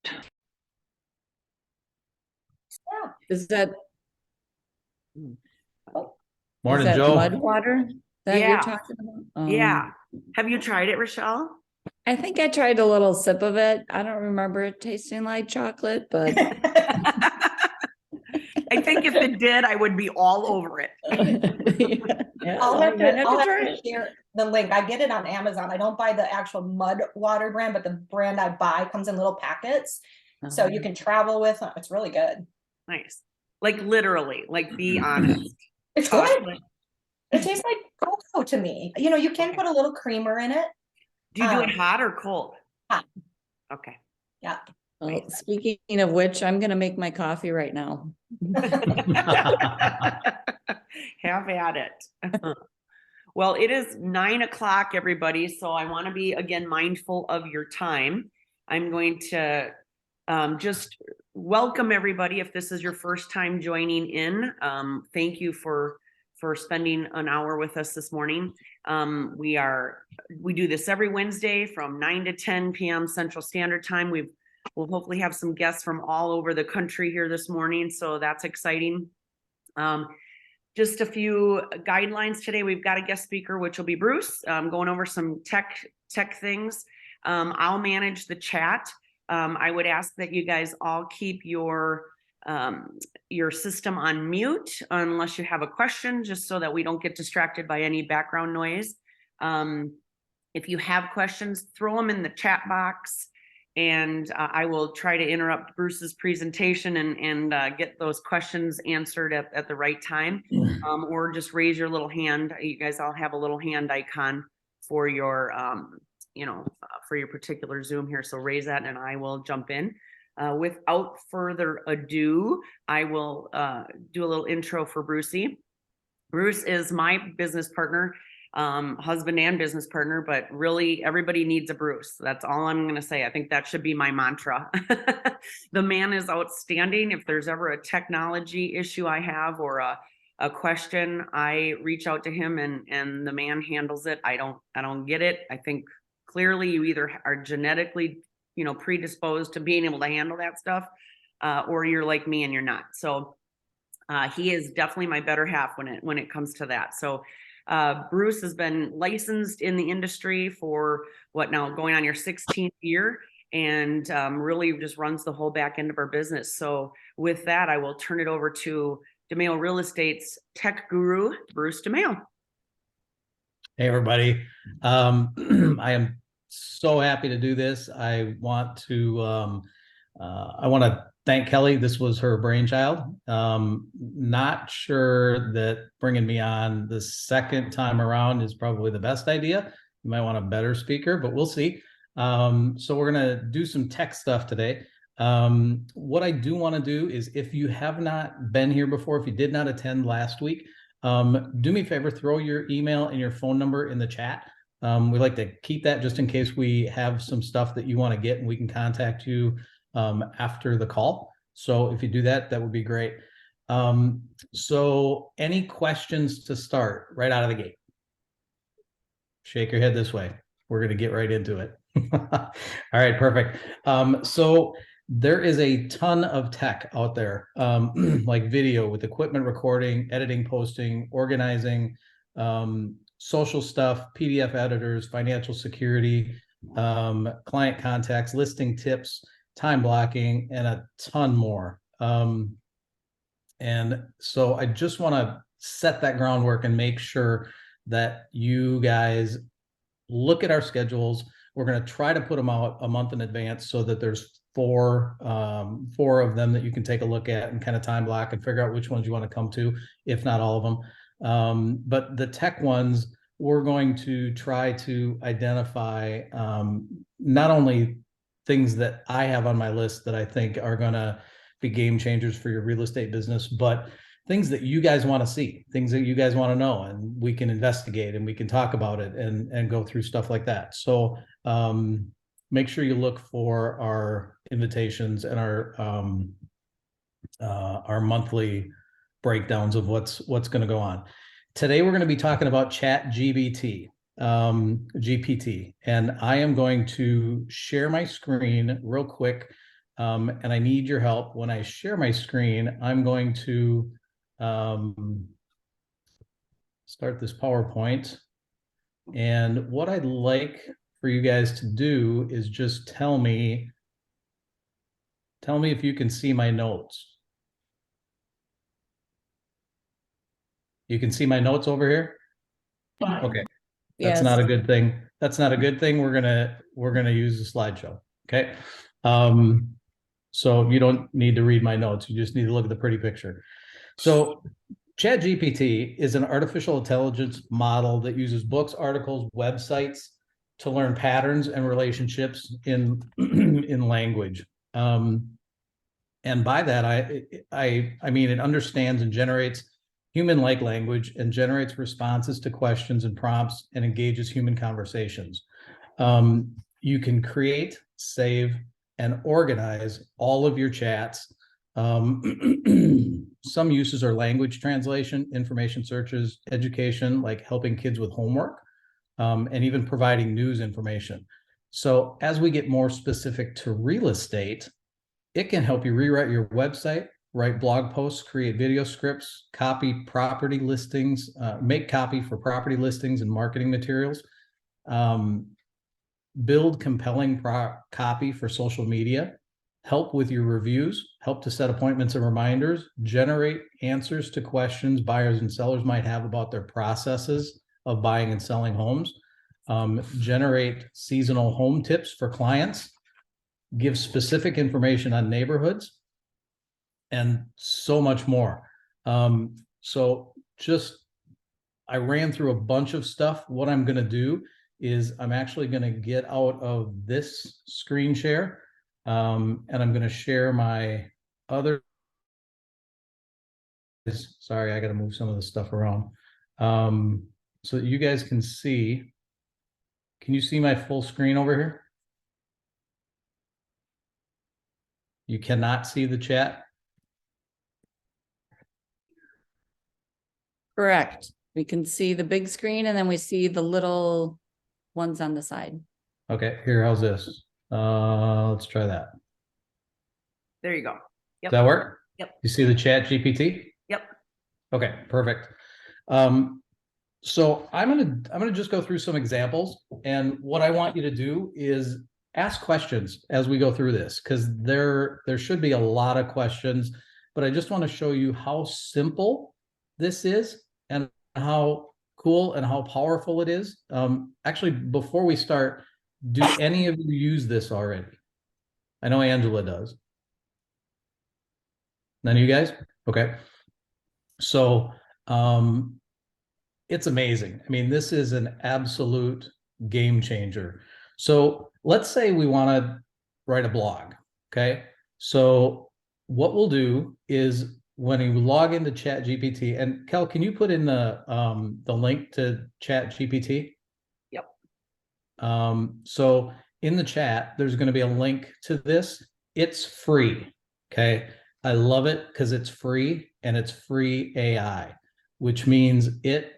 Yeah. Is that Morning, is that Joe. mud water that you're Yeah. talking about? Yeah. Have you tried it, Rochelle? I think I tried a little sip of it. I don't remember it tasting like chocolate, but I think if it did, I would be all over it. yeah, I'll have try to it. share the link. I get it on Amazon. I don't buy the actual mud water brand, but the brand I buy comes in little packets. So you can travel with them. It's really good. Nice. Like literally, like be honest. It's good. It tastes like cocoa to me. You know, you can put a little creamer in it. Do you do it hot or cold? Hot. Okay. Yeah. Well, speaking of which, I'm gonna make my coffee right now. Have at it. Well, it is 9 o'clock, everybody. So I want to be again mindful of your time. I'm going to just welcome everybody. If this is your first time joining in, thank you for spending an hour with us this morning. We do this every Wednesday from 9 to 10 p.m. Central Standard Time. We'll hopefully have some guests from all over the country here this morning, so that's exciting. Just a few guidelines today. We've got a guest speaker, which will be Bruce, going over some tech things. I'll manage the chat. I would ask that you guys all keep your system on mute unless you have a question, just so that we don't get distracted by any background noise. If you have questions, throw them in the chat box, and I will try to interrupt Bruce's presentation and get those questions answered at the right time. Or just raise your little hand. You guys all have a little hand icon for your for your particular Zoom here. So raise that and I will jump in. Without further ado, I will do a little intro for Brucey. Bruce is my business partner, husband and business partner, but really everybody needs a Bruce. That's all I'm going to say. I think that should be my mantra. The man is outstanding. If there's ever a technology issue I have or a question, I reach out to him and the man handles it. I don't get it. I think clearly you either are genetically, predisposed to being able to handle that stuff, or you're like me and you're not. So he is definitely my better half when it comes to that. So Bruce has been licensed in the industry for going on your 16th year, and really just runs the whole back end of our business. So with that, I will turn it over to Domaille Real Estate's tech guru, Bruce Domaille. Hey, everybody. I am so happy to do this. I want to thank Kelly. This was her brainchild. Not sure that bringing me on the second time around is probably the best idea. You might want a better speaker, but we'll see. So we're going to do some tech stuff today. What I do want to do is, if you have not been here before, if you did not attend last week, do me a favor, throw your email and your phone number in the chat. We like to keep that just in case we have some stuff that you want to get and we can contact you after the call. So if you do that, that would be great. So any questions to start right out of the gate? Shake your head this way. We're going to get right into it. All right, perfect. So there is a ton of tech out there, like video with equipment recording, editing, posting, organizing, social stuff, PDF editors, financial security, client contacts, listing tips, time blocking, and a ton more. And so I just want to set that groundwork and make sure that you guys look at our schedules. We're going to try to put them out a month in advance so that there's four of them that you can take a look at and kind of time block and figure out which ones you want to come to, if not all of them. But the tech ones, we're going to try to identify not only things that I have on my list that I think are going to be game changers for your real estate business, but things that you guys want to see, things that you guys want to know, and we can investigate and we can talk about it and go through stuff like that. So make sure you look for our invitations and our monthly breakdowns of what's going to go on. Today, we're going to be talking about Chat GPT, and I am going to share my screen real quick and I need your help. When I share my screen, I'm going to start this PowerPoint. And what I'd like for you guys to do is just tell me if you can see my notes. You can see my notes over here? Okay. That's Yes. not a good thing. That's not a good thing. We're gonna use the slideshow. Okay. So you don't need to read my notes. You just need to look at the pretty picture. So Chat GPT is an artificial intelligence model that uses books, articles, websites to learn patterns and relationships in in language. And by that, I mean it understands and generates human-like language and generates responses to questions and prompts and engages human conversations. You can create, save, and organize all of your chats. Some uses are language translation, information searches, education, like helping kids with homework, and even providing news information. So as we get more specific to real estate, it can help you rewrite your website, write blog posts, create video scripts, copy property listings, make copy for property listings and marketing materials, build compelling copy for social media, help with your reviews, help to set appointments and reminders, generate answers to questions buyers and sellers might have about their processes of buying and selling homes, generate seasonal home tips for clients, give specific information on neighborhoods, and so much more. So just, I ran through a bunch of stuff. What I'm going to do is I'm actually going to get out of this screen share, and I'm going to share my other. Sorry, I got to move some of the stuff around so that you guys can see. Can you see my full screen over here? You cannot see the chat? Correct. We can see the big screen and then we see the little ones on the side. Okay, here, how's this? Let's try that. There you go. Does that work? Yep. You see the Chat GPT? Yep. Okay, perfect. So I'm gonna just go through some examples, and what I want you to do is ask questions as we go through this, because there should be a lot of questions, but I just want to show you how simple this is and how cool and how powerful it is. Actually, before we start, do any of you use this already? I know Angela does. None of you guys? Okay. So it's amazing. I mean, this is an absolute game changer. So let's say we want to write a blog. Okay. So what we'll do is when you log into Chat GPT, and Kel, can you put in the link to Chat GPT? Yep. So in the chat, there's going to be a link to this. It's free. Okay. I love it because it's free and it's free AI, which means it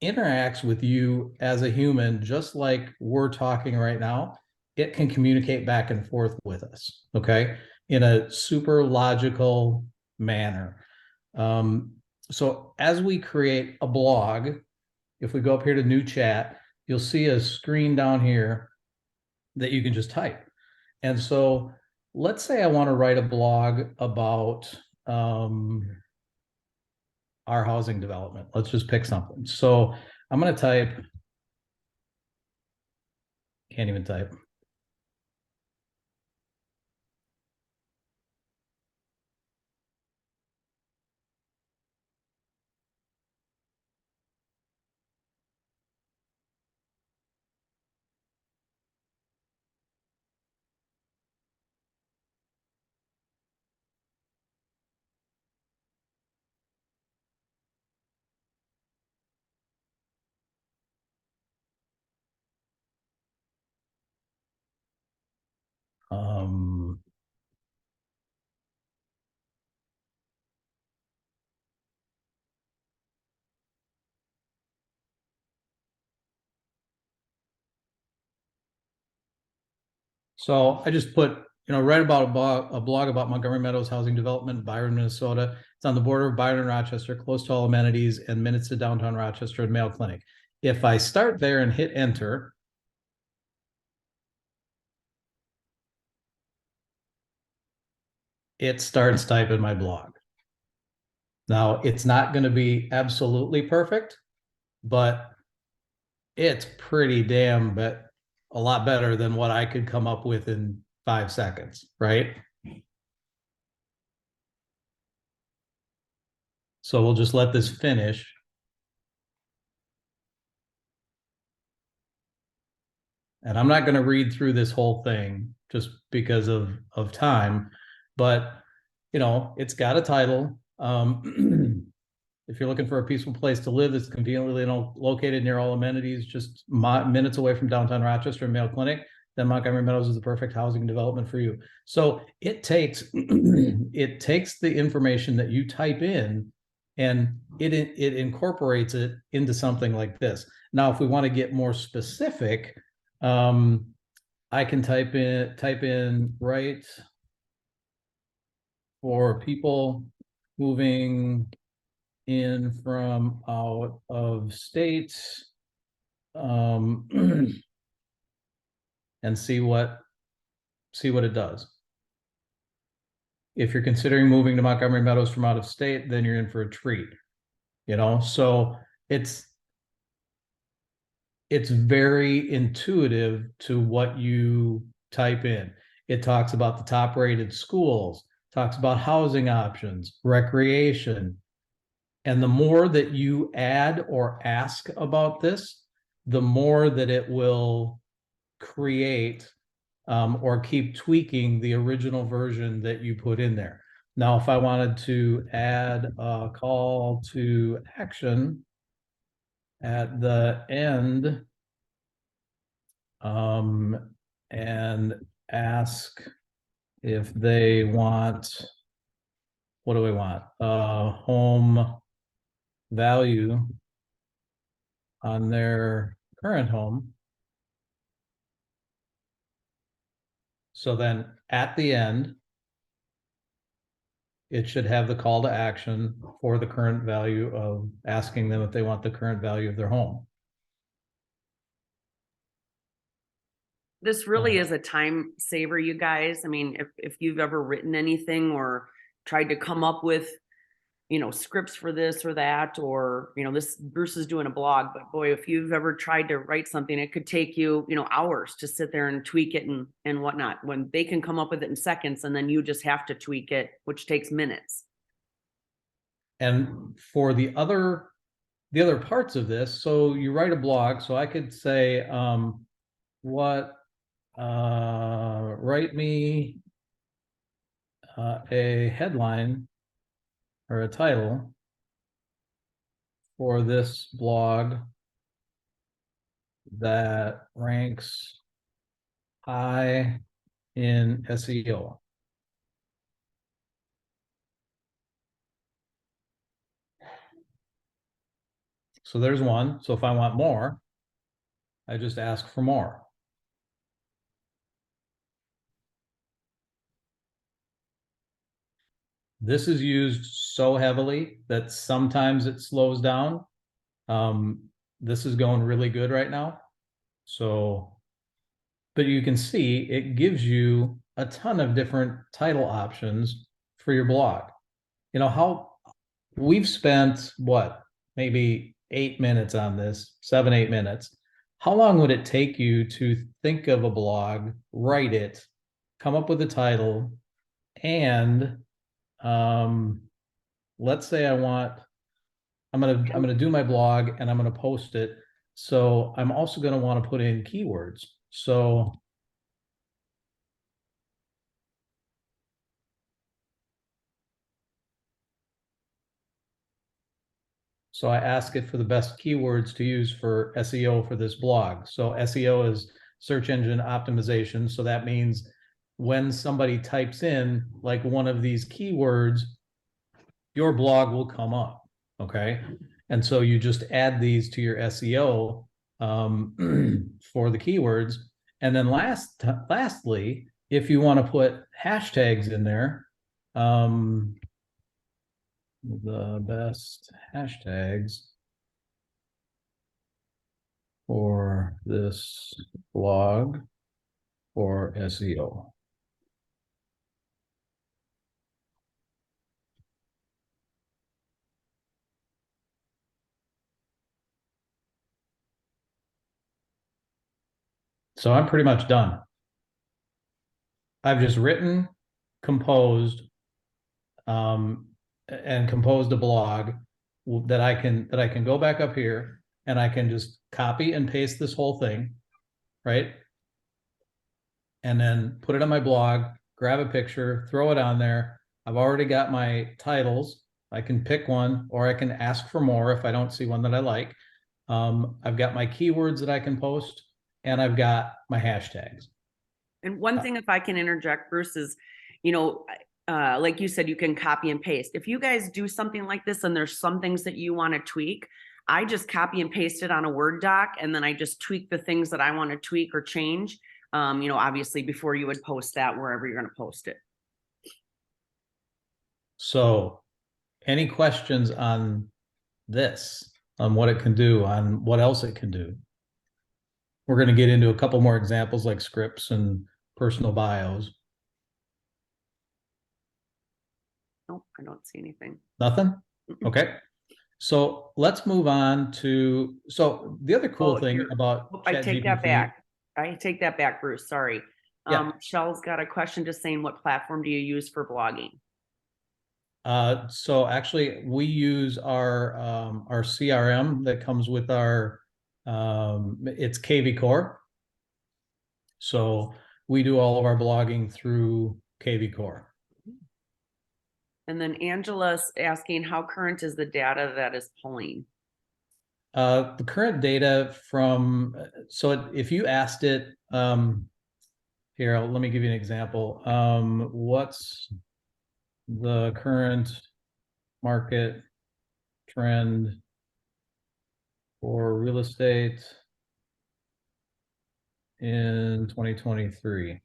interacts with you as a human, just like we're talking right now. It can communicate back and forth with us, okay, in a super logical manner. So as we create a blog, if we go up here to new chat, you'll see a screen down here that you can just type. And so let's say I want to write a blog about our housing development. Let's just pick something. So I'm going to type, can't even type. So I just put write about a blog about Montgomery Meadows housing development, Byron, Minnesota. It's on the border of Byron and Rochester, close to all amenities and minutes to downtown Rochester and Mayo Clinic. If I start there and hit enter, it starts typing my blog. Now, it's not going to be absolutely perfect, but it's pretty damn, but a lot better than what I could come up with in 5 seconds, right? So we'll just let this finish. And I'm not going to read through this whole thing just because of time, but it's got a title. If you're looking for a peaceful place to live that's conveniently located near all amenities, just minutes away from downtown Rochester and Mayo Clinic, then Montgomery Meadows is the perfect housing development for you. So it takes the information that you type in and it incorporates it into something like this. Now, if we want to get more specific, I can type in right for people moving in from out of state, and see what it does. If you're considering moving to Montgomery Meadows from out of state, then you're in for a treat. So it's very intuitive to what you type in. It talks about the top rated schools, talks about housing options, recreation. And the more that you add or ask about this, the more that it will create or keep tweaking the original version that you put in there. Now, if I wanted to add a call to action at the end, and ask if they want, what do we want? Home value on their current home. So then at the end, it should have the call to action for the current value of asking them if they want the current value of their home. This really is a time saver, you guys. I mean, if you've ever written anything or tried to come up with, scripts for this or that, or, this Bruce is doing a blog, but boy, if you've ever tried to write something, it could take you, hours to sit there and tweak it and whatnot, when they can come up with it in seconds and then you just have to tweak it, which takes minutes. And for the other parts of this, so you write a blog, so I could say, write me a headline or a title for this blog that ranks high in SEO. So there's one. So if I want more, I just ask for more. This is used so heavily that sometimes it slows down. This is going really good right now. So, but you can see it gives you a ton of different title options for your blog. How we've spent maybe 8 minutes on this, 7-8 minutes. How long would it take you to think of a blog, write it, come up with a title, and let's say I'm gonna do my blog and I'm gonna post it. So I'm also gonna want to put in keywords. So I ask it for the best keywords to use for SEO for this blog. So SEO is search engine optimization. So that means when somebody types in like one of these keywords, your blog will come up. Okay. And so you just add these to your SEO for the keywords. And then lastly, if you want to put hashtags in there, the best hashtags for this blog for SEO. So I'm pretty much done. I've just written, composed, and composed a blog that I can go back up here and I can just copy and paste this whole thing, right? And then put it on my blog, grab a picture, throw it on there. I've already got my titles. I can pick one, or I can ask for more if I don't see one that I like. I've got my keywords that I can post, and I've got my hashtags. And one thing, if I can interject, Bruce, is, you know, like you said, you can copy and paste. If you guys do something like this and there's some things that you want to tweak, I just copy and paste it on a Word doc, and then I just tweak the things that I want to tweak or change. You know, obviously before you would post that wherever you're going to post it. So any questions on this, on what it can do, on what else it can do? We're going to get into a couple more examples like scripts and personal bios. Nope, I don't see anything. Nothing? Okay. So let's move on to, so the other cool thing here. about I Chat take that GPT back. I take that back, Bruce. Sorry. Yeah. Michelle's got a question just saying, what platform do you use for blogging? So actually we use our CRM that comes with our it's KV Core. So we do all of our blogging through KV Core. And then Angela's asking, how current is the data that is pulling? The current data from, so if you asked it, here, let me give you an example. What's the current market trend for real estate in 2023?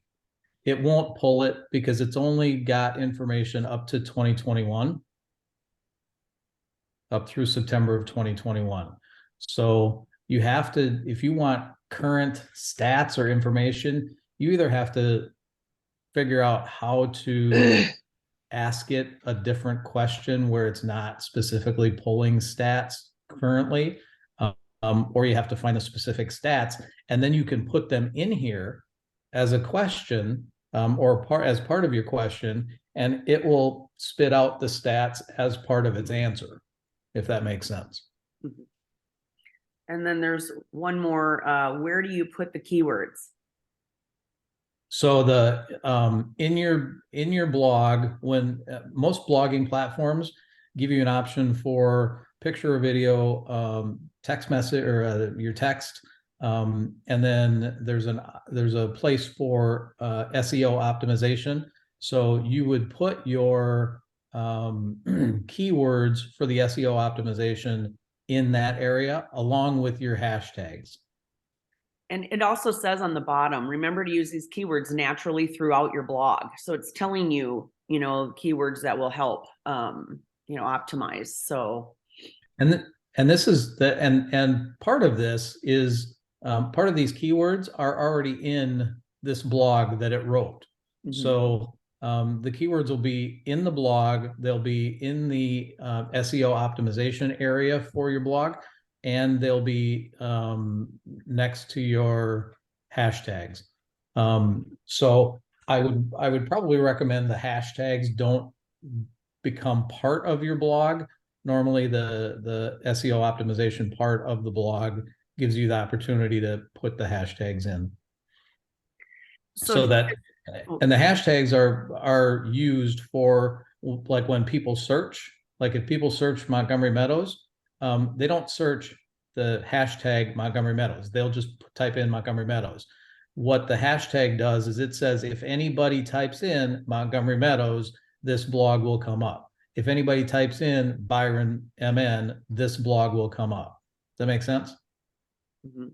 It won't pull it because it's only got information up to 2021, up through September of 2021. So you have to, if you want current stats or information, you either have to figure out how to ask it a different question where it's not specifically pulling stats currently, or you have to find the specific stats, and then you can put them in here as a question, or as part of your question, and it will spit out the stats as part of its answer, if that makes sense. And then there's one more, where do you put the keywords? So the in your blog, when most blogging platforms give you an option for picture or video, text message, or your text, and then there's a place for SEO optimization. So you would put your keywords for the SEO optimization in that area along with your hashtags. And it also says on the bottom, remember to use these keywords naturally throughout your blog. So it's telling you, you know, keywords that will help, you know, optimize. So, and this is the, and part of this is, part of these keywords are already in this blog that it wrote. Mm-hmm. So the keywords will be in the blog. They'll be in the SEO optimization area for your blog, and they'll be next to your hashtags. So I would probably recommend the hashtags don't become part of your blog. Normally the SEO optimization part of the blog gives you the opportunity to put the hashtags in. So that, and the hashtags are used for, like, when people search, like if people search Montgomery Meadows, they don't search the hashtag Montgomery Meadows. They'll just type in Montgomery Meadows. What the hashtag does is it says, if anybody types in Montgomery Meadows, this blog will come up. If anybody types in Byron MN, this blog will come up. Does that make sense? Mm-hmm.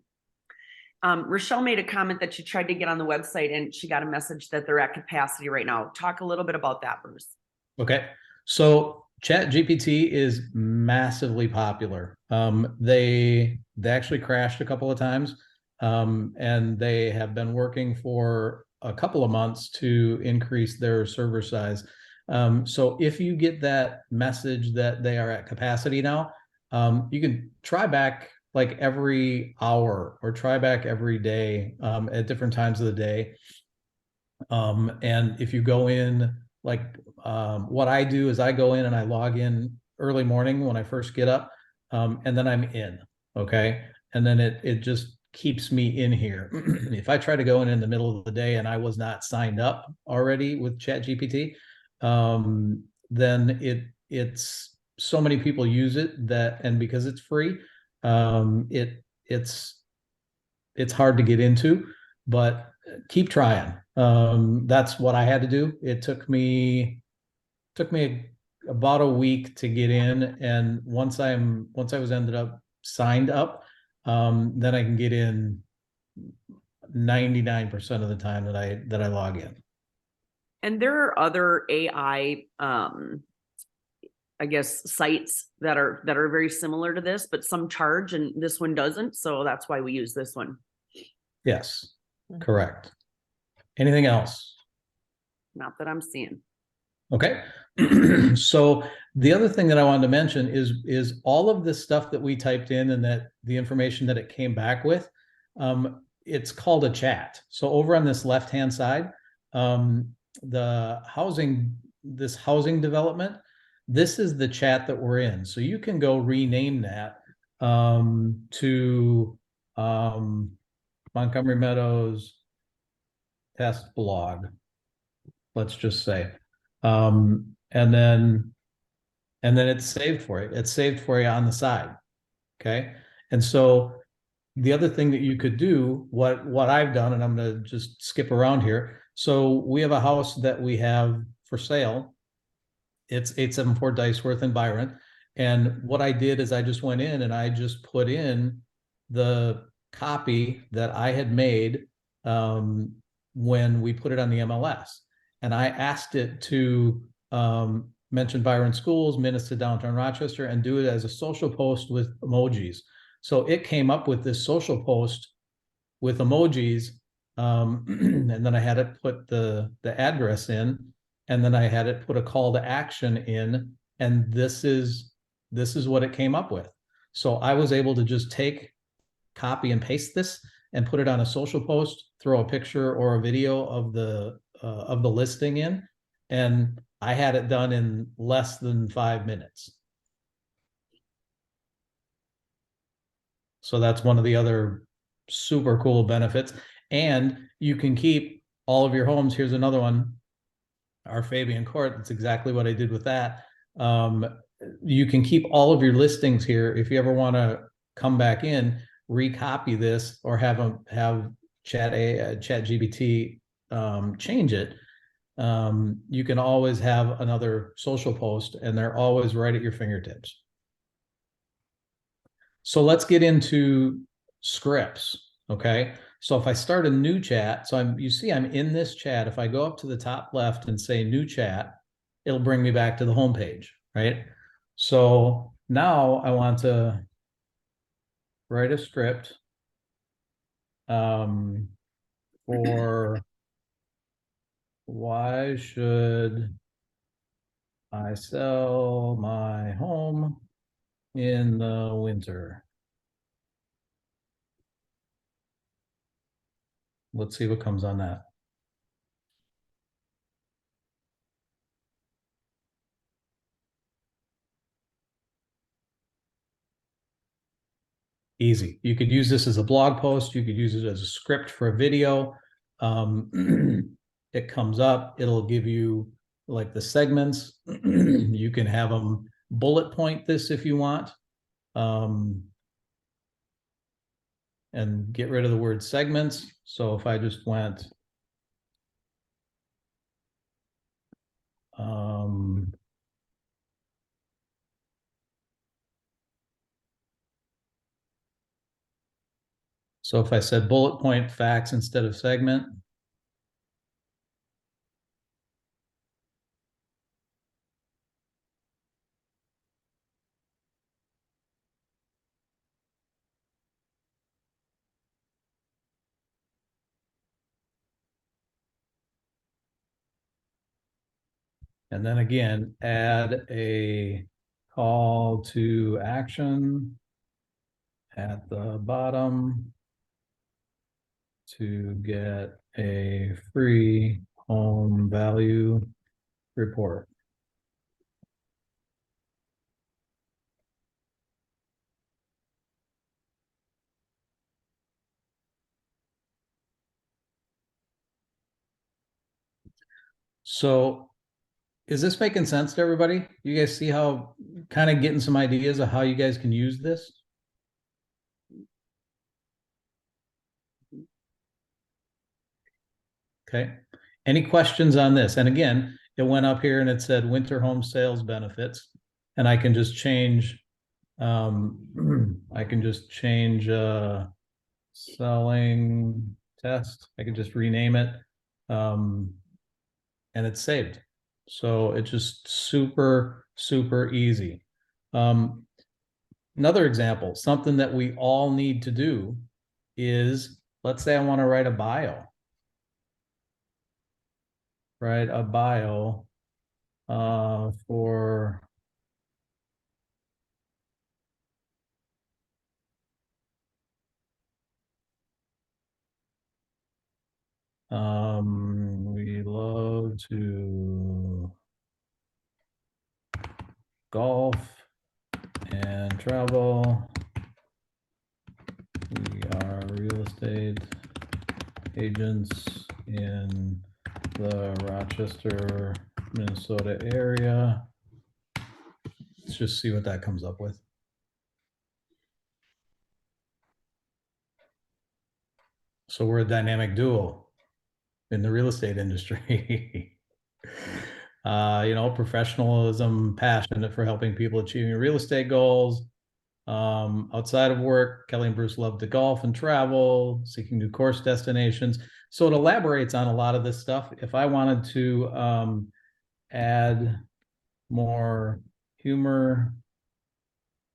Rochelle made a comment that she tried to get on the website and she got a message that they're at capacity right now. Talk a little bit about that, Bruce. Okay. So Chat GPT is massively popular. They actually crashed a couple of times. And they have been working for a couple of months to increase their server size. So if you get that message that they are at capacity now, you can try back like every hour or try back every day at different times of the day. And if you go in, like what I do is I go in and I log in early morning when I first get up, and then I'm in, okay? And then it just keeps me in here. If I try to go in the middle of the day and I was not signed up already with Chat GPT, then it's so many people use it that, and because it's free, it's hard to get into, but keep trying. That's what I had to do. It took me about a week to get in, and once I was ended up signed up, then I can get in 99% of the time that I log in. And there are other AI, I guess, sites that are very similar to this, but some charge and this one doesn't. So that's why we use this one. Yes, correct. Anything else? Not that I'm seeing. Okay. So the other thing that I wanted to mention is all of this stuff that we typed in and that the information that it came back with, it's called a chat. So over on this left-hand side, this housing development, this is the chat that we're in. So you can go rename that to Montgomery Meadows test blog, let's just say. And then it's saved for you. It's saved for you on the side. Okay. And so the other thing that you could do, what I've done, and I'm going to just skip around here. So we have a house that we have for sale. It's 874 Diceworth in Byron. And what I did is I just went in and I just put in the copy that I had made when we put it on the MLS. And I asked it to mention Byron Schools, minutes to downtown Rochester, and do it as a social post with emojis. So it came up with this social post with emojis, and then I had it put the address in, and then I had it put a call to action in, and this is what it came up with. So I was able to just copy and paste this and put it on a social post, throw a picture or a video of the listing in, and I had it done in less than 5 minutes. So that's one of the other super cool benefits. And you can keep all of your homes. Here's another one, our Fabian Court. That's exactly what I did with that. You can keep all of your listings here. If you ever want to come back in, recopy this, or have Chat GPT change it. You can always have another social post, and they're always right at your fingertips. So let's get into scripts. Okay. So if I start a new chat, so you see I'm in this chat. If I go up to the top left and say new chat, it'll bring me back to the home page, right? So now I want to write a script for why should I sell my home in the winter? Let's see what comes on that. Easy. You could use this as a blog post. You could use it as a script for a video. It comes up, it'll give you like the segments. You can have them bullet point this if you want. And get rid of the word segments. So if I just went So if I said bullet point facts instead of segment. And then again, add a call to action at the bottom to get a free home value report. So is this making sense to everybody? You guys see how kind of getting some ideas of how you guys can use this? Okay. Any questions on this? And again, it went up here and it said winter home sales benefits. And I can just change, I can just change selling test. I can just rename it. And it's saved. So it's just super, super easy. Another example, something that we all need to do is, let's say I want to write a bio. Write a bio for we love to golf and travel. We are real estate agents in the Rochester, Minnesota area. Let's just see what that comes up with. So we're a dynamic duo in the real estate industry. Professionalism, passionate for helping people achieving real estate goals. Outside of work, Kelly and Bruce love to golf and travel, seeking new course destinations. So it elaborates on a lot of this stuff. If I wanted to add more humor,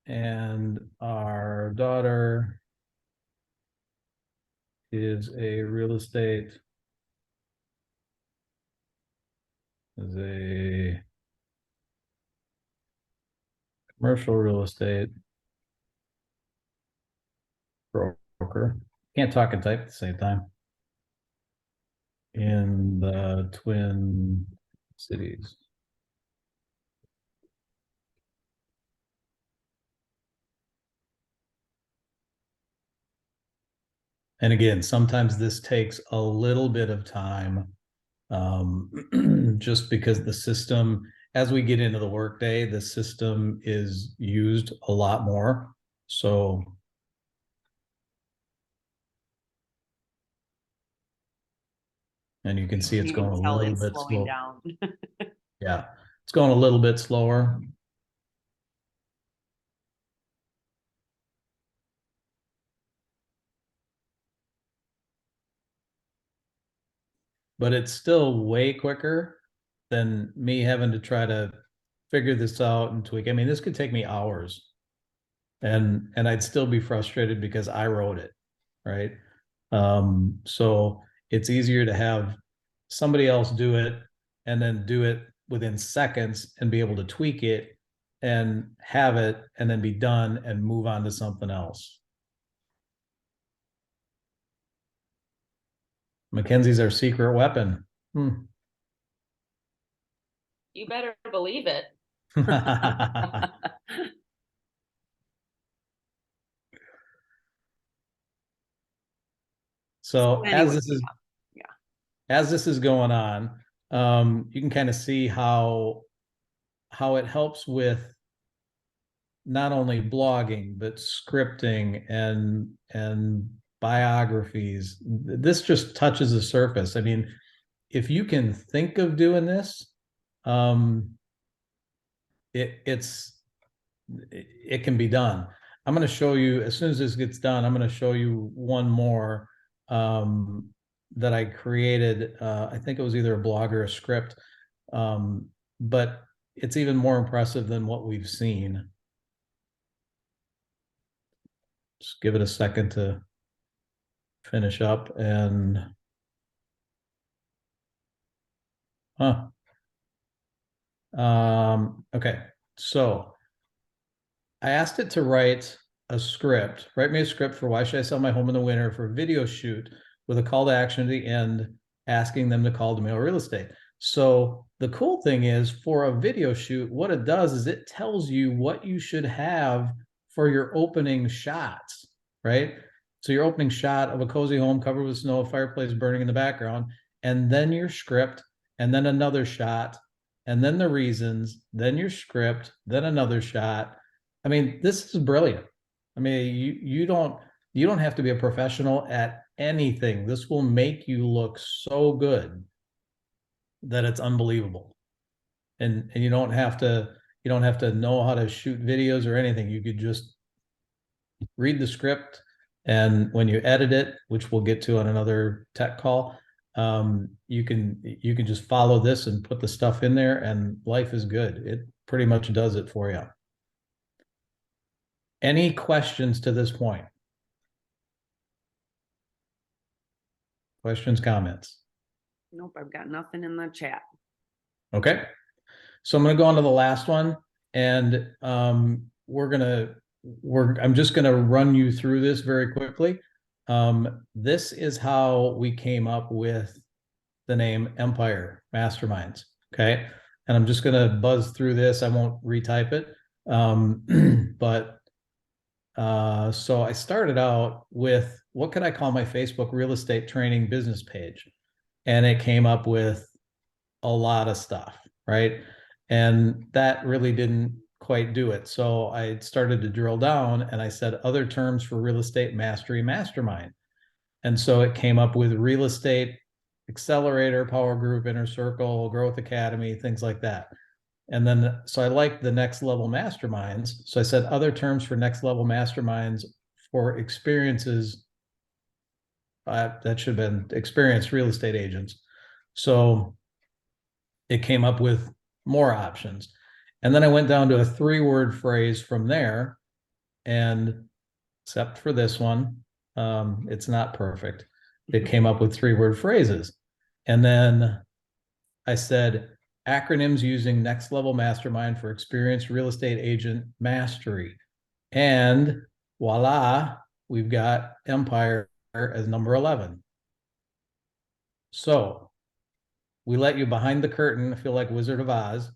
and our daughter is a real estate, is a commercial real estate broker. Can't talk and type at the same time. In the Twin Cities. And again, sometimes this takes a little bit of time, just because the system, as we get into the workday, the system is used a lot more. So and you can see it's going a little bit slow. Down. Yeah, it's going a little bit slower. But it's still way quicker than me having to try to figure this out and tweak. I mean, this could take me hours, and I'd still be frustrated because I wrote it, right? So it's easier to have somebody else do it and then do it within seconds and be able to tweak it and have it and then be done and move on to something else. Mackenzie's our secret weapon. You better believe it. So anyway, as this is going on, you can kind of see how it helps with not only blogging but scripting and biographies. This just touches the surface. I mean, if you can think of doing this, it can be done. I'm going to show you, as soon as this gets done, I'm going to show you one more that I created. I think it was either a blog or a script, but it's even more impressive than what we've seen. Just give it a second to finish up and okay, so I asked it to write a script. Write me a script for why should I sell my home in the winter for a video shoot with a call to action at the end, asking them to call Domaille Real Estate. So the cool thing is, for a video shoot, what it does is it tells you what you should have for your opening shots, right? So your opening shot of a cozy home covered with snow, a fireplace burning in the background, and then your script, and then another shot, and then the reasons, then your script, then another shot. I mean, this is brilliant. I mean, you don't have to be a professional at anything. This will make you look so good that it's unbelievable. And you don't have to know how to shoot videos or anything. You could just read the script, and when you edit it, which we'll get to on another tech call, you can just follow this and put the stuff in there, and life is good. It pretty much does it for you. Any questions to this point? Questions, comments? Nope, I've got nothing in the chat. Okay. So I'm going to go on to the last one, and I'm just going to run you through this very quickly. This is how we came up with the name Empire Masterminds. Okay. And I'm just going to buzz through this. I won't retype it. So I started out with, what could I call my Facebook real estate training business page? And it came up with a lot of stuff, right? And that really didn't quite do it. So I started to drill down, and I said, other terms for real estate mastery mastermind. And so it came up with real estate accelerator, power group, inner circle, growth academy, things like that. And then, so I liked the next level masterminds. So I said, other terms for next level masterminds for experiences. That should have been experienced real estate agents. So it came up with more options. And then I went down to a 3-word phrase from there. And except for this one, it's not perfect. It came up with 3-word phrases. And then I said, acronyms using next level mastermind for experienced real estate agent mastery. And voila, we've got Empire as number 11. So we let you behind the curtain, I feel like Wizard of Oz,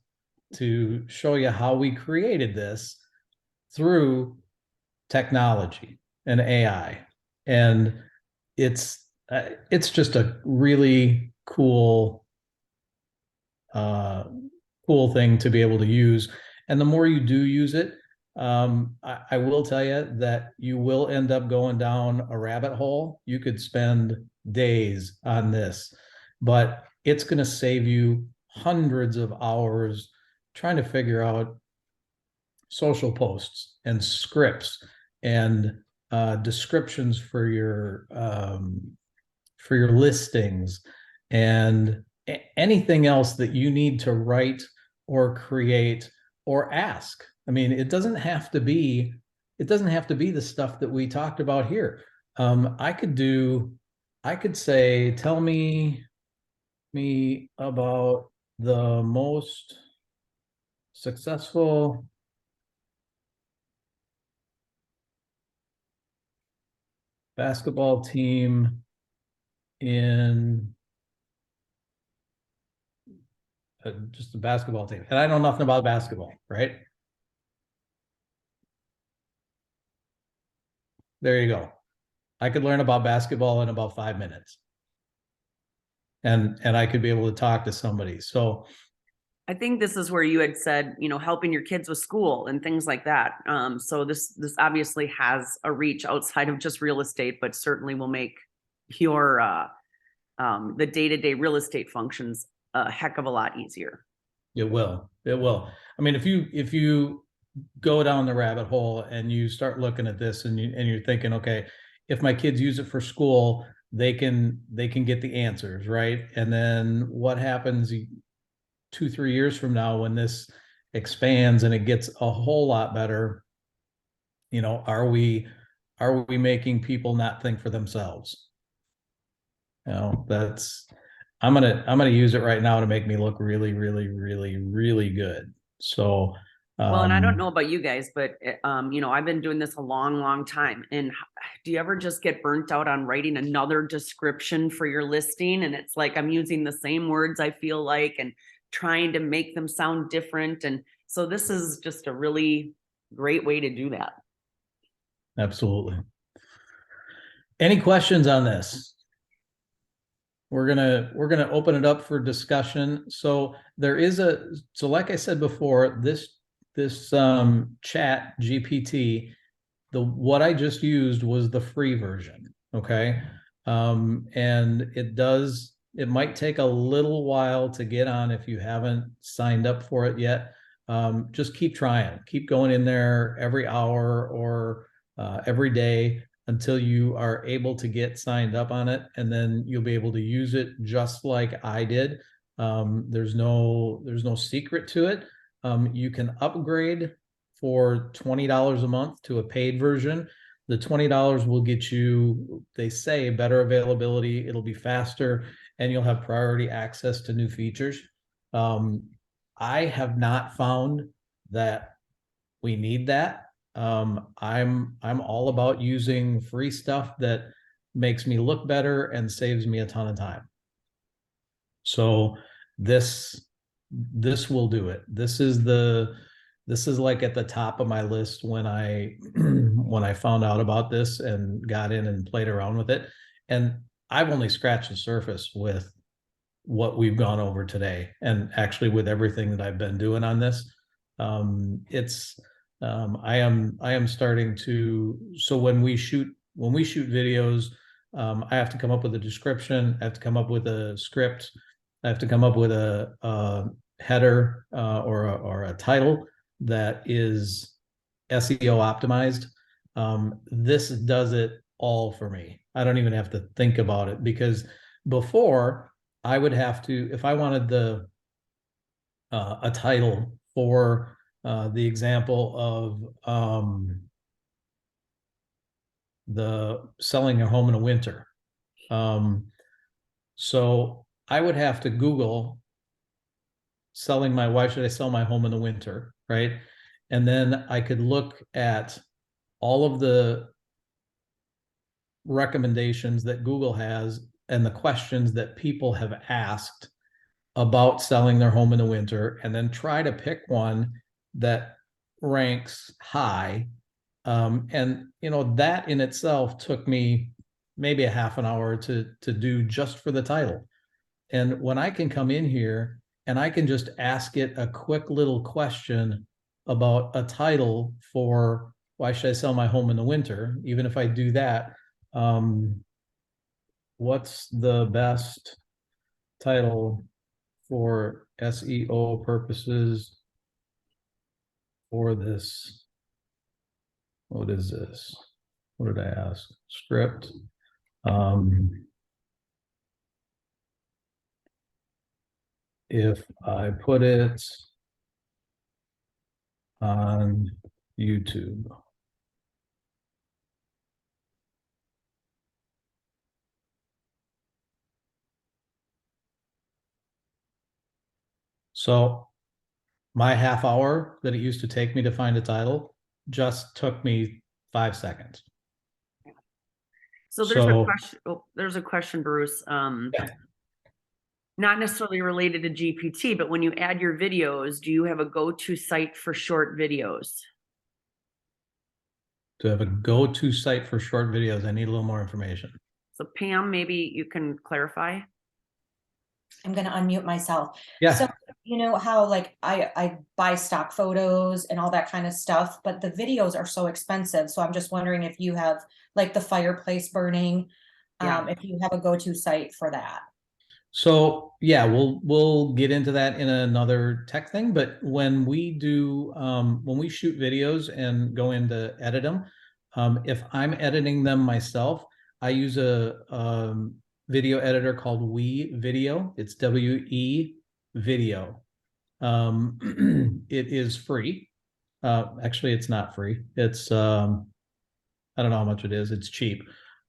to show you how we created this through technology and AI. And it's just a really cool thing to be able to use. And the more you do use it, I will tell you that you will end up going down a rabbit hole. You could spend days on this, but it's going to save you hundreds of hours trying to figure out social posts and scripts and descriptions for your listings and anything else that you need to write or create or ask. I mean, it doesn't have to be the stuff that we talked about here. I could say, tell me about the most successful basketball team in just a basketball team. And I know nothing about basketball, right? There you go. I could learn about basketball in about 5 minutes. And I could be able to talk to somebody. So I think this is where you had said, helping your kids with school and things like that. So this obviously has a reach outside of just real estate, but certainly will make your the day-to-day real estate functions a heck of a lot easier. it will. I mean, if you go down the rabbit hole and you start looking at this and you're thinking, okay, if my kids use it for school, they can get the answers, right? And then what happens 2-3 years from now when this expands and it gets a whole lot better? You know, are we making people not think for themselves? You know, I'm gonna use it right now to make me look really, really, really, really good. So Well, and I don't know about you guys, but you know, I've been doing this a long, long time. And do you ever just get burnt out on writing another description for your listing? And it's like I'm using the same words, I feel like, and trying to make them sound different. And so this is just a really great way to do that. Absolutely. Any questions on this? We're gonna open it up for discussion. So there is so like I said before, this Chat GPT, what I just used was the free version. Okay. And it might take a little while to get on if you haven't signed up for it yet. Just keep trying, keep going in there every hour or every day until you are able to get signed up on it, and then you'll be able to use it just like I did. There's no secret to it. You can upgrade for $20 a month to a paid version. The $20 will get you, they say, better availability. It'll be faster, and you'll have priority access to new features. I have not found that we need that. I'm all about using free stuff that makes me look better and saves me a ton of time. So this will do it. This is like at the top of my list when I when I found out about this and got in and played around with it. And I've only scratched the surface with what we've gone over today, and actually with everything that I've been doing on this. I am starting to, so when we shoot videos, I have to come up with a description, I have to come up with a script, I have to come up with a header or a title that is SEO optimized. This does it all for me. I don't even have to think about it, because before I would have to, if I wanted a title for the example of the selling a home in the winter. So I would have to Google why should I sell my home in the winter, right? And then I could look at all of the recommendations that Google has and the questions that people have asked about selling their home in the winter, and then try to pick one that ranks high. And you know, that in itself took me maybe a half an hour to do just for the title. And when I can come in here and I can just ask it a quick little question about a title for why should I sell my home in the winter, even if I do that, what's the best title for SEO purposes for this? What is this? What did I ask? Script. If I put it on YouTube. So my half hour that it used to take me to find a title just took me 5 seconds. So there's a question. Oh, there's a question, Bruce. Not necessarily related to GPT, but when you add your videos, do you have a go-to site for short videos? To have a go-to site for short videos, I need a little more information. So Pam, maybe you can clarify. I'm going to unmute myself. Yeah. So, you know how like I buy stock photos and all that kind of stuff, but the videos are so expensive. So I'm just wondering if you have like the fireplace burning, Yeah. if you have a go-to site for that. So yeah, we'll get into that in another tech thing. But when we do when we shoot videos and go in to edit them, if I'm editing them myself, I use a video editor called We Video. It's WE Video. It is free. Actually, it's not free. It's I don't know how much it is. It's cheap.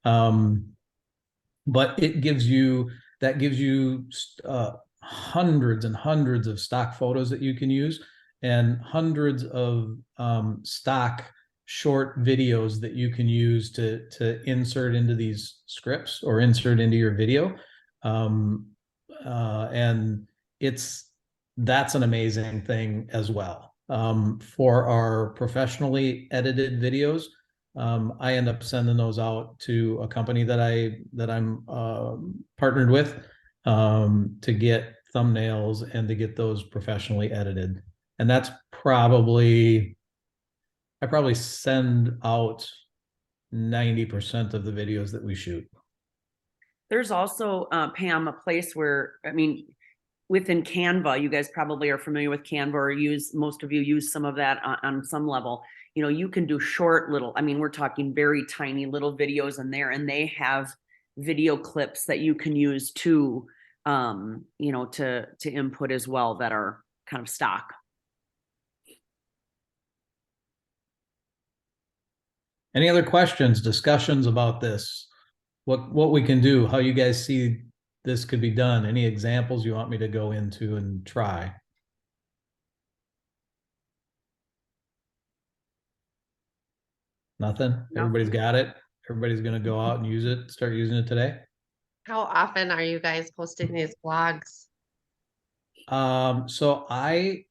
But it gives you hundreds and hundreds of stock photos that you can use, and hundreds of stock short videos that you can use to insert into these scripts or insert into your video. And that's an amazing thing as well. For our professionally edited videos, I end up sending those out to a company that I'm partnered with to get thumbnails and to get those professionally edited. And that's I probably send out 90% of the videos that we shoot. There's also, Pam, a place where, I mean, within Canva, you guys probably are familiar with Canva, or most of you use some of that on some level. You know, you can do short little, I mean, we're talking very tiny little videos in there, and they have video clips that you can use to, you know, to input as well, that are kind of stock. Any other questions, discussions about this? What we can do, how you guys see this could be done? Any examples you want me to go into and try? Nothing? Everybody's got it? Everybody's going to go out and use it, start using it today? How often are you guys posting these blogs? So I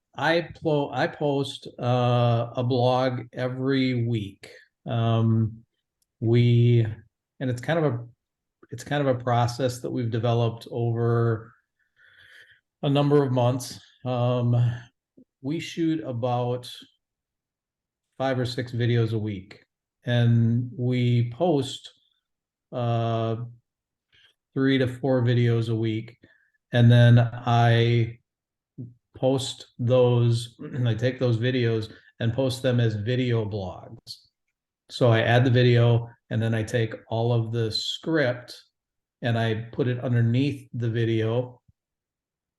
post a blog every week. And it's kind of a process that we've developed over a number of months. We shoot about 5 or 6 videos a week, and we post 3 to 4 videos a week, and then I post those, I take those videos and post them as video blogs. So I add the video, and then I take all of the script and I put it underneath the video,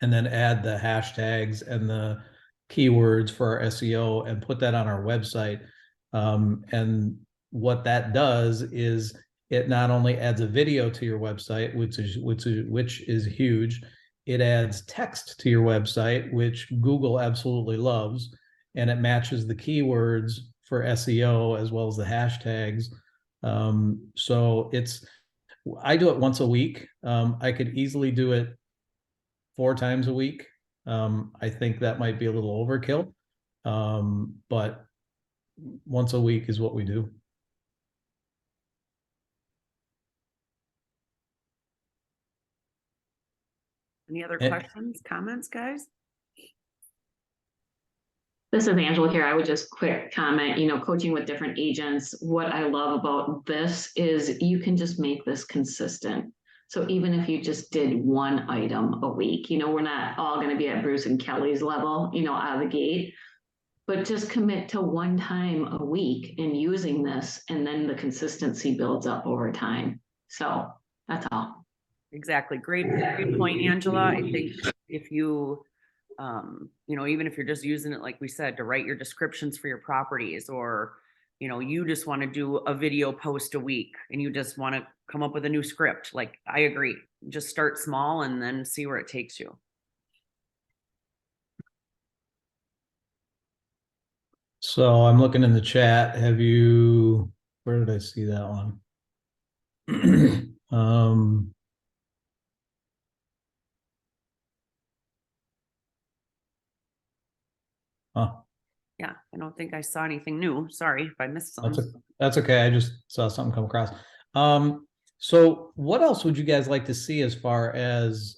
and then add the hashtags and the keywords for our SEO and put that on our website. And what that does is it not only adds a video to your website, which is huge, it adds text to your website, which Google absolutely loves, and it matches the keywords for SEO as well as the hashtags. So I do it once a week. I could easily do it 4 times a week. I think that might be a little overkill, but once a week is what we do. Any other questions, comments, guys? This is Angela here. I would just quick comment, you know, coaching with different agents. What I love about this is you can just make this consistent. So even if you just did 1 item a week, you know, we're not all going to be at Bruce and Kelly's level, you know, out of the gate, but just commit to 1 time a week in using this, and then the consistency builds up over time. So that's all. Exactly. Great point, Angela. I think if you, you know, even if you're just using it, like we said, to write your descriptions for your properties, or, you know, you just want to do a video post a week and you just want to come up with a new script, like, I agree. Just start small and then see where it takes you. So I'm looking in the chat. Where did I see that one? Yeah, I don't think I saw anything new. Sorry if I missed something. That's okay. I just saw something come across. So what else would you guys like to see as far as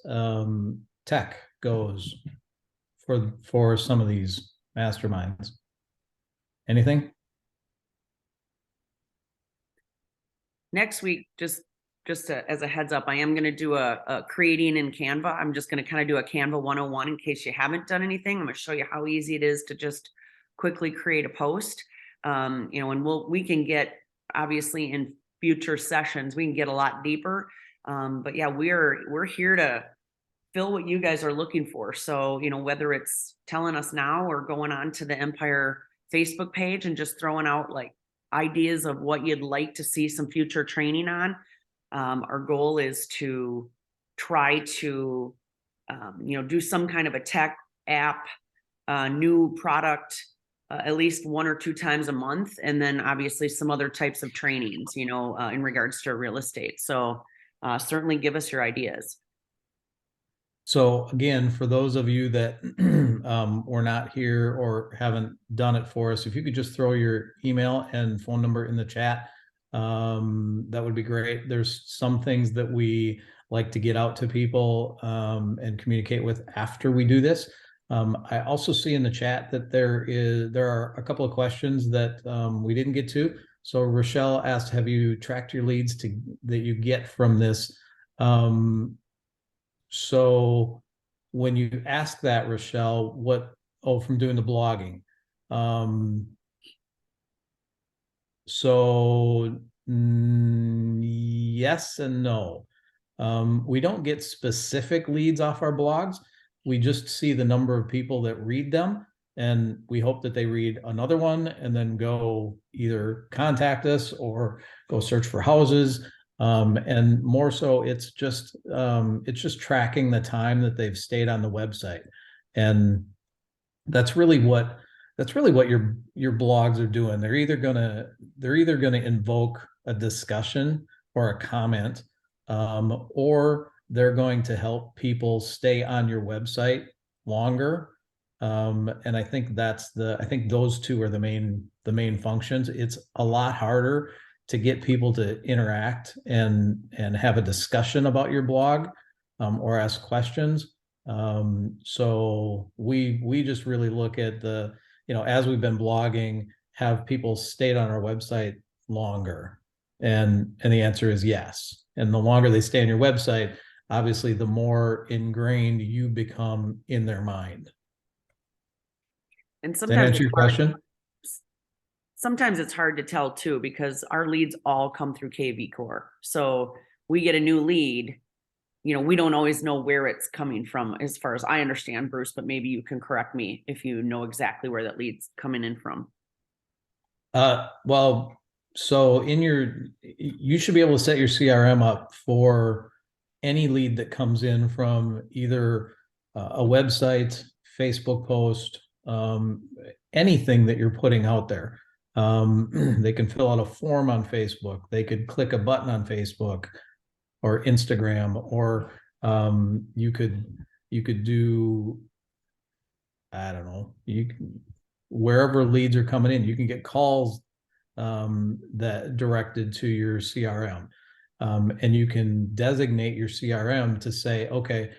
tech goes for some of these masterminds? Anything? Next week, just as a heads up, I am going to do a creating in Canva. I'm just going to kind of do a Canva 101 in case you haven't done anything. I'm going to show you how easy it is to just quickly create a post. And we can get, obviously in future sessions, we can get a lot deeper. But yeah, we're here to fill what you guys are looking for. So, whether it's telling us now or going on to the Empire Facebook page and just throwing out like ideas of what you'd like to see some future training on. Our goal is to try to, do some kind of a tech app, new product, at least 1 or 2 times a month. And then obviously some other types of trainings, in regards to real estate. So certainly give us your ideas. So again, for those of you that were not here or haven't done it for us, if you could just throw your email and phone number in the chat, that would be great. There's some things that we like to get out to people and communicate with after we do this. I also see in the chat that there are a couple of questions that we didn't get to. So Rochelle asked, have you tracked your leads that you get from this? So when you ask that, Rochelle, from doing the blogging. Yes and no. We don't get specific leads off our blogs. We just see the number of people that read them, and we hope that they read another one and then go either contact us or go search for houses. And more so, it's just tracking the time that they've stayed on the website, and that's really what your blogs are doing. They're either gonna invoke a discussion or a comment, or they're going to help people stay on your website longer. And I think those two are the main functions. It's a lot harder to get people to interact and have a discussion about your blog, or ask questions. So we just really look at as we've been blogging, have people stayed on our website longer? And the answer is yes. And the longer they stay on your website, obviously the more ingrained you become in their mind. And Does that sometimes answer your question? Sometimes it's hard to tell too, because our leads all come through KV Core. So we get a new lead, we don't always know where it's coming from, as far as I understand, Bruce, but maybe you can correct me if you know exactly where that lead's coming in from. Well, so you should be able to set your CRM up for any lead that comes in from either a website, Facebook post, anything that you're putting out there. They can fill out a form on Facebook. They could click a button on Facebook or Instagram, or you could do, I don't know, wherever leads are coming in, you can get calls that directed to your CRM. And you can designate your CRM to say, okay,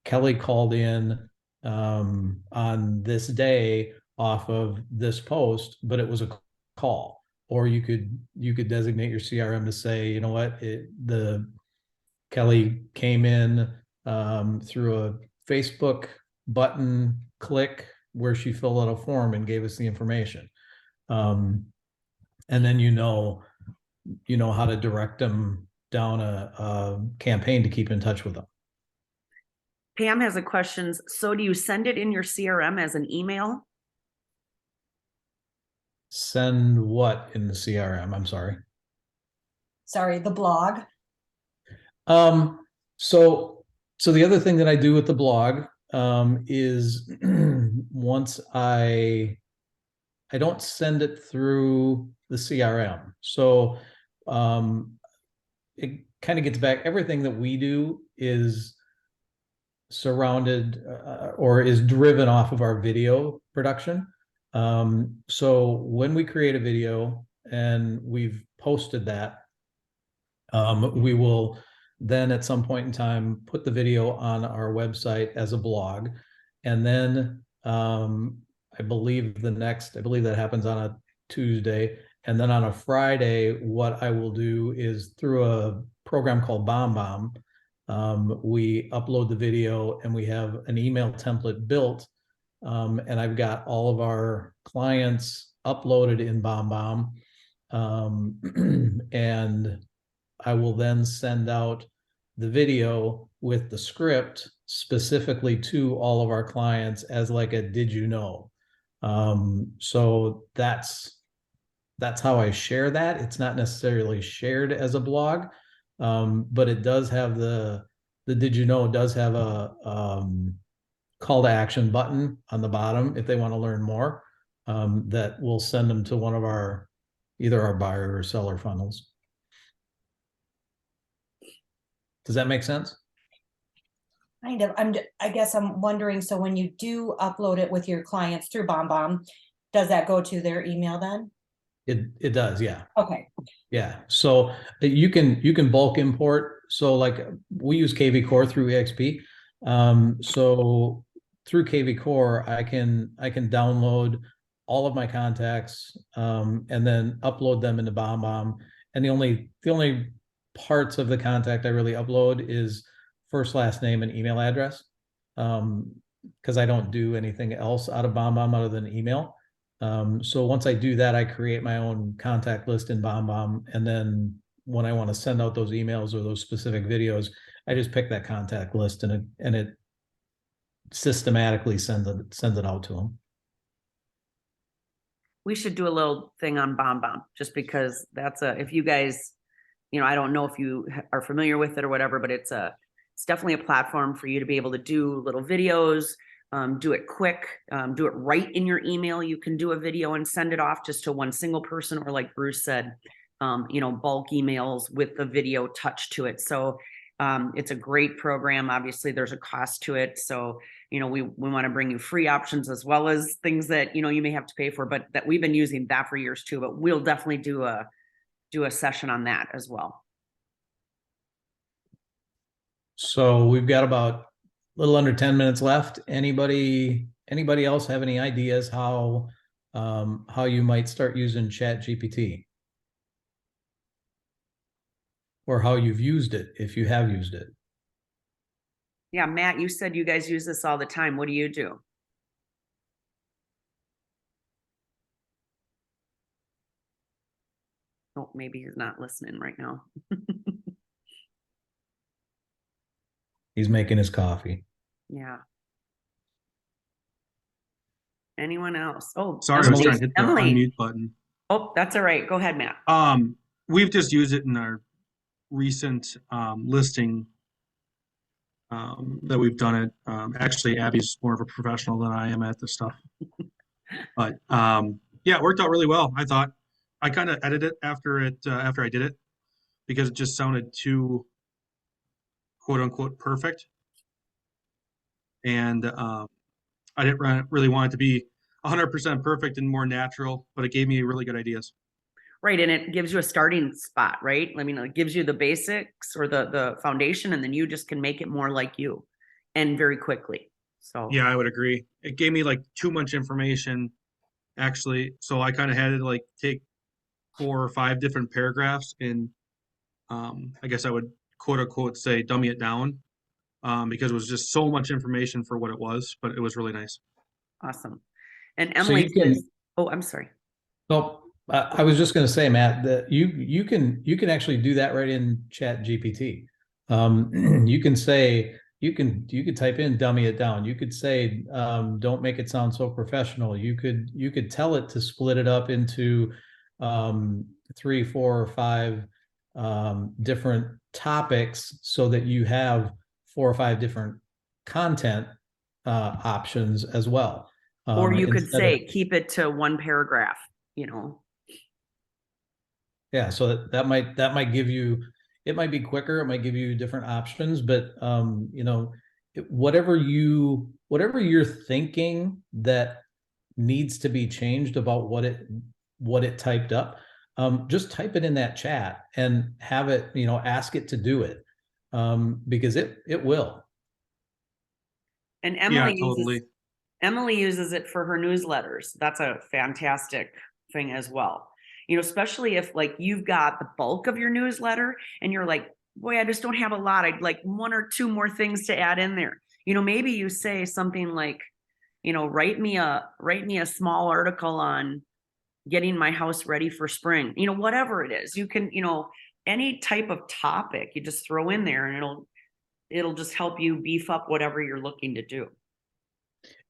Kelly called in on this day off of this post, but it was a call. Or you could designate your CRM to say, you know what, Kelly came in through a Facebook button click where she filled out a form and gave us the information. And then you know how to direct them down a campaign to keep in touch with them. Pam has a question. So do you send it in your CRM as an email? Send what in the CRM? I'm sorry. Sorry, the blog. So the other thing that I do with the blog is once I don't send it through the CRM. So it kind of gets back, everything that we do is surrounded or is driven off of our video production. So when we create a video and we've posted that, we will then at some point in time put the video on our website as a blog. And then I believe that happens on a Tuesday. And then on a Friday, what I will do is through a program called BombBomb, we upload the video and we have an email template built. And I've got all of our clients uploaded in BombBomb. And I will then send out the video with the script specifically to all of our clients as like a did you know? So that's how I share that. It's not necessarily shared as a blog, but it does have the did you know does have a call to action button on the bottom if they want to learn more, that will send them to one of our either our buyer or seller funnels. Does that make sense? Kind of. I guess I'm wondering, so when you do upload it with your clients through BombBomb, does that go to their email then? It does, yeah. Okay. Yeah. So you can bulk import. So like we use KV Core through EXP. So through KV Core, I can download all of my contacts and then upload them into BombBomb. And the only parts of the contact I really upload is first, last name, and email address. Because I don't do anything else out of BombBomb other than email. So once I do that, I create my own contact list in BombBomb. And then when I want to send out those emails or those specific videos, I just pick that contact list and it systematically sends it out to them. We should do a little thing on BombBomb just because that's if you guys, I don't know if you are familiar with it or whatever, but it's definitely a platform for you to be able to do little videos, do it quick, do it right in your email. You can do a video and send it off just to one single person, or like Bruce said, bulk emails with the video touch to it. So it's a great program. Obviously there's a cost to it. So, we want to bring you free options as well as things that, you may have to pay for, but that we've been using that for years too, but we'll definitely do a session on that as well. So we've got about a little under 10 minutes left. Anybody else have any ideas how you might start using Chat GPT? Or how you've used it, if you have used it? Yeah, Matt, you said you guys use this all the time. What do you do? Oh, maybe he's not listening right now. He's making his coffee. Yeah. Anyone else? Oh, Sorry, I was trying to hit the Emily. unmute button. Oh, that's all right. Go ahead, Matt. We've just used it in our recent listing that we've done it. Actually, Abby's more of a professional than I am at this stuff. But yeah, it worked out really well. I thought I kind of edited it after I did it because it just sounded too quote unquote perfect. And I didn't really want it to be 100% perfect and more natural, but it gave me really good ideas. Right. And it gives you a starting spot, right? I mean, it gives you the basics or the foundation, and then you just can make it more like you and very quickly. So yeah, I would agree. It gave me like too much information actually. So I kind of had to like take 4 or 5 different paragraphs and I guess I would quote unquote say dummy it down because it was just so much information for what it was, but it was really nice. Awesome. And Emily says, oh, I'm sorry. Well, I was just going to say, Matt, that you can actually do that right in Chat GPT. You can say you could type in dummy it down. You could say don't make it sound so professional. You could tell it to split it up into 3, 4, or 5 different topics so that you have 4 or 5 different content options as well. Or you could say keep it to 1 paragraph. Yeah, so that might give you, it might be quicker, it might give you different options, but whatever you're thinking that needs to be changed about what it typed up, just type it in that chat and have it, ask it to do it, because it will. And Emily Yeah, totally. Emily uses it for her newsletters. That's a fantastic thing as well. you know, especially if like you've got the bulk of your newsletter and you're like, boy, I just don't have a lot. I'd like 1 or 2 more things to add in there. You know, maybe you say something like, you know, write me a small article on getting my house ready for spring, you know, whatever it is. You can, you know, any type of topic you just throw in there, and it'll just help you beef up whatever you're looking to do.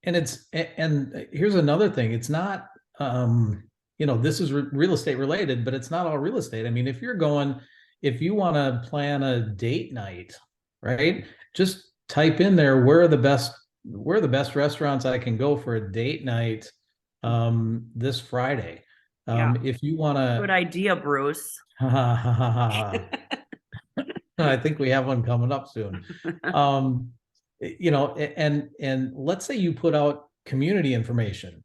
And and here's another thing. It's not, you know, this is real estate related, but it's not all real estate. I mean, if you want to plan a date night, right? Just type in there, where are the best restaurants I can go for a date night this Friday. Yeah. If you want to, Good idea, Bruce. I think we have one coming up soon. You know, and let's say you put out community information.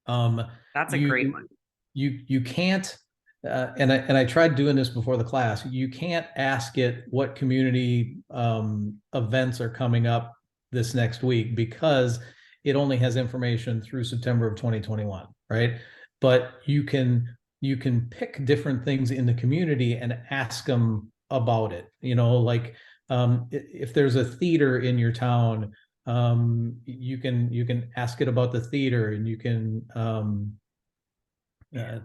That's a great one. You can't, and I tried doing this before the class. You can't ask it what community events are coming up this next week, because it only has information through September of 2021, right? But you can pick different things in the community and ask them about it. You know, like if there's a theater in your town, you can ask it about the theater, and you can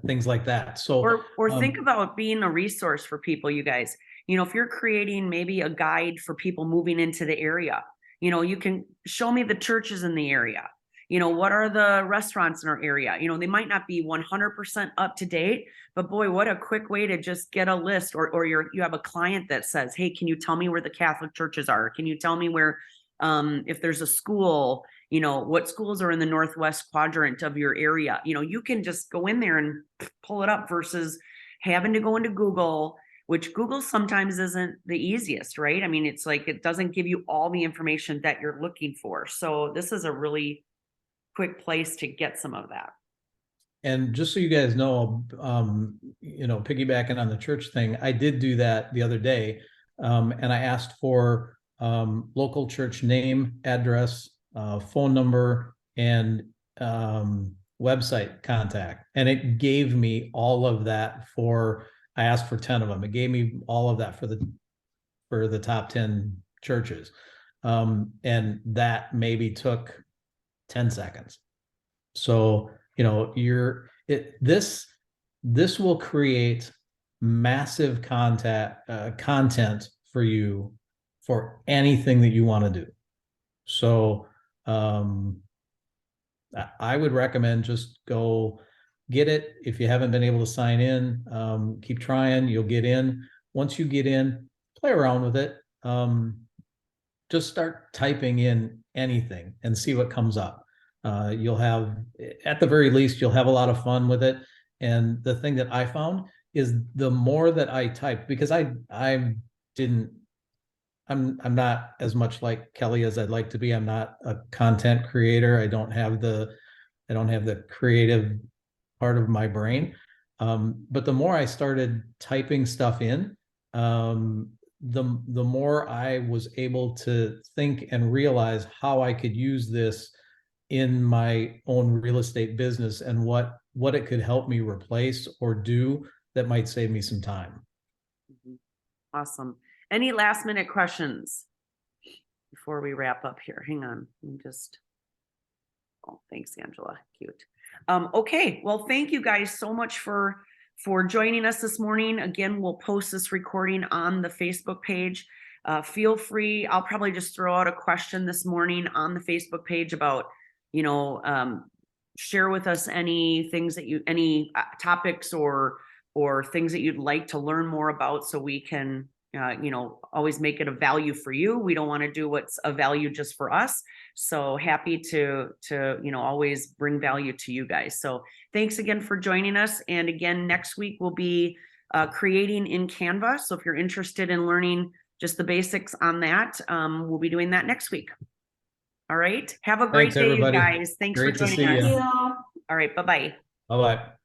things like that. So or think about being a resource for people, you guys. You know, if you're creating maybe a guide for people moving into the area, you know, you can show me the churches in the area. You know, what are the restaurants in our area? You know, they might not be 100% up to date, but boy, what a quick way to just get a list. Or you have a client that says, hey, can you tell me where the Catholic churches are? Can you tell me where, if there's a school, you know, what schools are in the northwest quadrant of your area? You know, you can just go in there and pull it up versus having to go into Google, which Google sometimes isn't the easiest, right? I mean, it's like, it doesn't give you all the information that you're looking for. So this is a really quick place to get some of that. And just so you guys know, you know, piggybacking on the church thing, I did do that the other day. And I asked for local church name, address, phone number, and website contact. And it gave me all of that I asked for 10 of them. It gave me all of that for the top 10 churches. And that maybe took 10 seconds. So, you know, this will create massive content for you for anything that you want to do. So, I would recommend just go get it. If you haven't been able to sign in, keep trying, you'll get in. Once you get in, play around with it. Just start typing in anything and see what comes up. You'll have, at the very least, you'll have a lot of fun with it. And the thing that I found is the more that I type, because I'm not as much like Kelly as I'd like to be. I'm not a content creator. I don't have the creative part of my brain. But the more I started typing stuff in, the more I was able to think and realize how I could use this in my own real estate business, and what it could help me replace or do that might save me some time. Awesome. Any last minute questions before we wrap up here? Hang on. Oh, thanks, Angela. Cute. Okay. Well, thank you guys so much for joining us this morning. Again, we'll post this recording on the Facebook page. Feel free. I'll probably just throw out a question this morning on the Facebook page about, you know, share with us any topics or things that you'd like to learn more about, so we can, you know, always make it a value for you. We don't want to do what's a value just for us. So happy to, you know, always bring value to you guys. So thanks again for joining us. And again, next week we'll be creating in Canva. So if you're interested in learning just the basics on that, we'll be doing that next week. All right. Have a great day, everybody. You guys. Thanks for joining us. You. All right. Bye-bye. Bye-bye.